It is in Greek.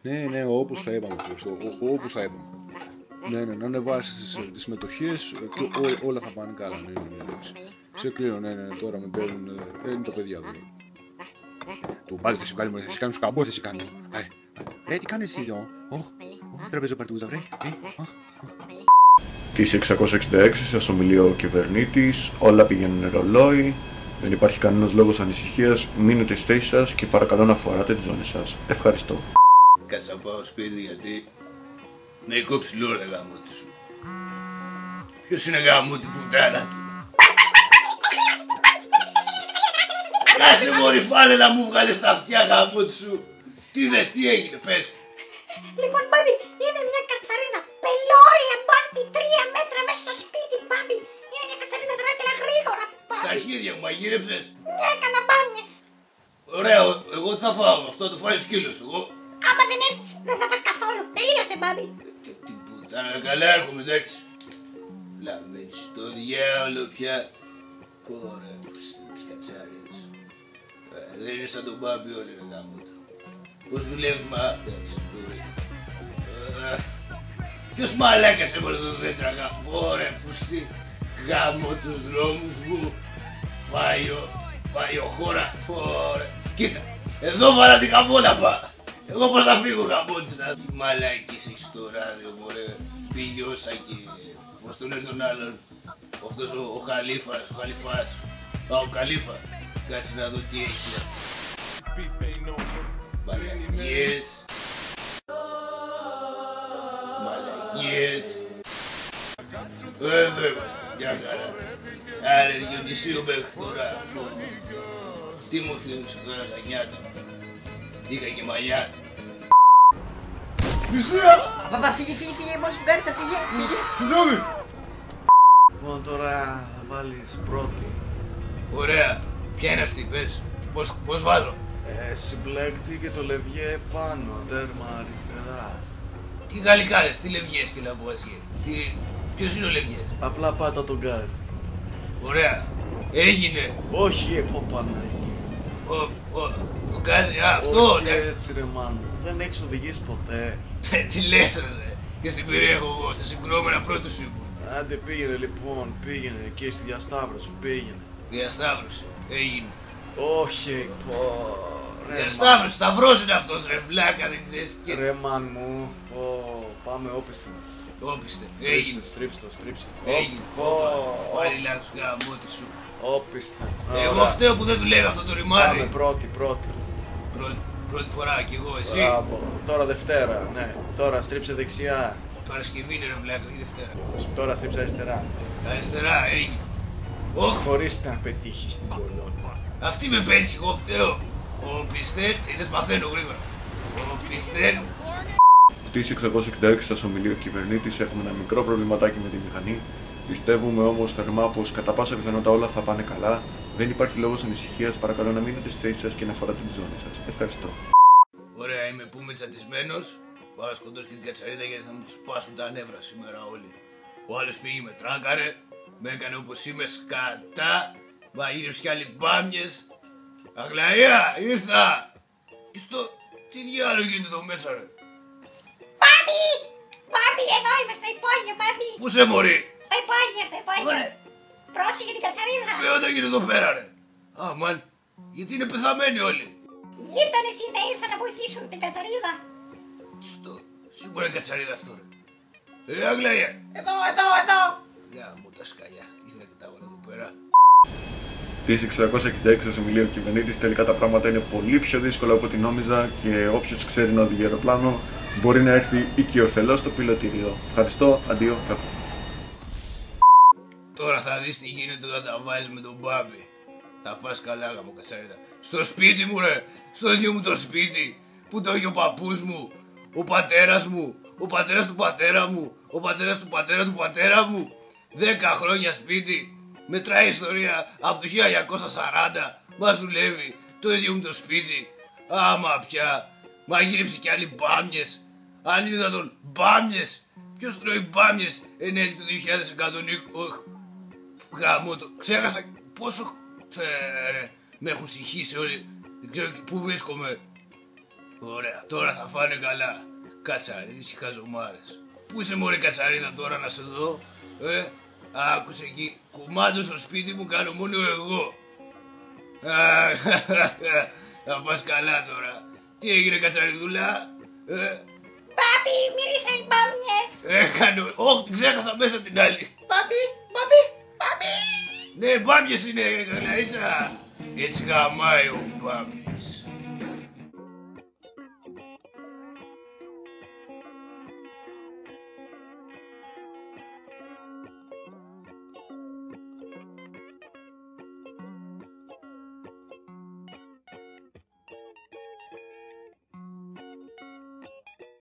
Ναι, όπως τα είπαμε. Όπως τα είπαμε. Ναι, να ανεβάσεις τις συμμετοχές και όλα θα πάνε καλά. Ναι, εντάξει. Σε κλείνω, ναι, τώρα με παίρνουν. Είναι τα παιδιά εδώ. Του πάλι θα σε βγάλει, θα σε κάνω σκαμπό, θα σε κάνω. Ρε, τι κάνεις εσύ εδώ? Τραπέζο παρτούζα, βρε. Της 666 σας ομιλεί ο κυβερνήτης, όλα πηγαίνουν ρολόι, δεν υπάρχει κανένας λόγος ανησυχίας, μείνετε στη θέση σας και παρακαλώ να φοράτε τις ζώνες σας. Ευχαριστώ. Κάτσα να πάω σπίτι γιατί με κόψει λόρα γαμώτη σου. Ποιος είναι γαμώτη πουτάνα του? Κάσε μωρή φάλε να μου βγάλεις τα αυτιά γαμώτη σου. Τι δες, τι έγινε, πες. Λοιπόν, μπάμπη, είναι μια κατσαρίδα πελώρια, μπάμπη, 3 μέτρα μέσα στο σπίτι, μπάμπη. Είναι μια κατσαρίδα τεράστια γρήγορα, μπάμπη. Στα αρχίδια μου μαγείρεψες? Ναι, έκανα μπάμιες. Ωραία, εγώ τι θα φάω, αυτό το φάει ο σκύλος, εγώ. Άμα δεν έρθεις, δεν θα φας καθόλου. Τελείωσε, μπάμπη. Τι πουτάνα, καλά έρχομαι, εντάξει. Λαμμένη στο διάολο πια. Ωραία, τις κατσαρίδες. Δεν είναι σαν τον μπάμπη όλοι ρε γάμο του. Πώς δουλεύεις, μα, εντάξει, ωραία. Ποιος μαλάκας έβαλε το δέντρα γάμο, ωραία, πουστή. Γάμο τους δρόμους μου. Πάει ο χώρα, ωραία. Κοίτα, εδώ βάλα την καμπόλαπα. Εγώ πώς θα φύγω γαμώτησα. Τι μαλάκες έχεις στο ράδιο, μωρέ. Πήγε όσα και... Πώς τον λένε τον άλλον. Αυτός ο Χαλίφας. Ο Καλίφα. Κάτσε να δω τι έχει. Μαλακίες. Εδώ είμαστε, μια χαρά. Άρα Διονυσίου μέχρι τώρα. Τι μου θύμισε τώρα τα νιάτα. Είχα και μαλλιά. Μισθία! Παπα, φύγε, μόλις που κάνεις, φύγε. Συγγνώμη! Λοιπόν, τώρα θα βάλεις πρώτη. Ωραία. Ποια είναι αυτή, πες. Πώς βάζω? Συμπλέκτη και το λευγέ πάνω, τέρμα αριστερά. Τι γαλλικάρες, τι λευγές και λαβουαζιέ. Ποιος είναι ο λευγές? Απλά πάτα τον γκάζ. Ωραία. Έγινε. Όχι, Παναγία. Ο γκάζι, αυτό, Όχι εντάξει. έτσι ρε μάνο. Δεν έχεις οδηγήσει ποτέ. Τι λες ρε. Και στην πυρία έχω εγώ, στα συγκρόμενα πρώτου σου ήμουν. Άντε πήγαινε λοιπόν, πήγαινε εκεί στη διασταύρωση, πήγαινε. Διασταύρωση, έγινε. Όχι, ρε Διασταύρωση, σταυρός είναι αυτός ρε βλάκα, δεν ξέρεις και... Ρε μαν μου, πάμε όπιστα. Όπιστε, έγινε. Στρίψτε. Έγινε. Πάλι λάθος γαμώτη σου. Όπιστα. Εγώ φταίω που δεν δουλεύει αυτό το Πάμε ρημάδι. Πρώτη φορά κι εγώ, εσύ. Μπράβο. Τώρα Δευτέρα, ναι. Τώρα στρίψε δεξιά. Παρασκευή είναι ρε βλάκα, όχι Δευτέρα. Τώρα στρίψε αριστερά. Αριστερά, έγινε. Όχ, Χωρίς να πετύχεις την κολόνα. αυτή με πέτυχε, εγώ φταίω. Όπιστε, είδες μαθαίνω γρήγορα. Όπιστε. Της 666 σας ομιλεί ο κυβερνήτης, έχουμε ένα μικρό προβληματάκι με τη μηχανή. Πιστεύουμε όμως θερμά πως κατά πάσα πιθανότητα όλα θα πάνε καλά. Δεν υπάρχει λόγος ανησυχίας, παρακαλώ να μείνετε στη θέση σας και να φοράτε τη ζώνη σας. Ευχαριστώ. Ωραία, είμαι που είμαι τσατισμένος. Πάω να σκοτώσω και την κατσαρίδα γιατί θα μου σπάσουν τα νεύρα σήμερα όλοι. Ο άλλος πήγε με τράκαρε, με έκανε όπως είμαι σκατά, μαγείρεψε κι άλλοι μπάμιες. Αγλαία, ήρθα! Και στο... Τι διάλογο γίνεται εδώ μέσα ρε. Μπάμπη, εδώ είμαι, στα υπόγεια, μπάμπη. Πού σε μωρή. Στα υπόγεια. Ωραία. Πρόσεχε την κατσαρίδα. Ποιο γίνεται εδώ πέρα ρε. Αμάν, γιατί είναι πεθαμένοι όλοι. Γείτονες είναι, ήρθαν να βοηθήσουν την κατσαρίδα. Στο... Σίγουρα είναι κατσαρίδα αυτό ρε. Αγλαία. Εδώ. Για μου τα σκαλιά, τι ήθελα και τα έβαλα εδώ πέρα. Της 666 σας ομιλεί ο κυβερνήτης, τελικά τα πράγματα είναι πολύ πιο δύσκολα από ό,τι νόμιζα και όποιος ξέρει να οδηγεί αεροπλάνο μπορεί να έρθει οικειοθελώς στο πιλωτήριο. Ευχαριστώ, αντίο, κάπου. Τώρα θα δεις τι γίνεται όταν τα βάζεις με τον Μπάμπη. Θα φας καλά γαμο κατσαρίδα. Στο σπίτι μου ρε, στο ίδιο μου το σπίτι που το έχει ο παππούς μου, ο πατέρας μου, ο πατέρας του πατέρα μου, ο πατέρας του πατέρα του πατέρα μου. 10 χρόνια σπίτι, μετράει ιστορία από το 1940, μας δουλεύει το ίδιο μου το σπίτι. Άμα πια, μαγείρεψε κι άλλοι μπάμιες. Αν είναι δυνατόν μπάμιες, ποιος τρώει μπάμιες εν έτη του 2120. Γαμώ το, ξέχασα πόσο ρε, με έχουν συγχύσει όλοι, δεν ξέρω πού βρίσκομαι. Ωραία, τώρα θα φάνε καλά. Κατσαρίδης και χαζομάρες. Πού είσαι μωρέ κατσαρίδα τώρα να σε δω, άκουσε εκεί, κουμάντο στο σπίτι μου κάνω μόνο εγώ. Θα πας καλά τώρα. Τι έγινε κατσαριδούλα, Πάπη, μύρισα οι μπάμιες. Έκανε, όχι την ξέχασα μέσα την άλλη. Πάπη. Ναι, μπάμπιες είναι, Καναίτσα. Έτσι γαμάει ο Μπάμπης.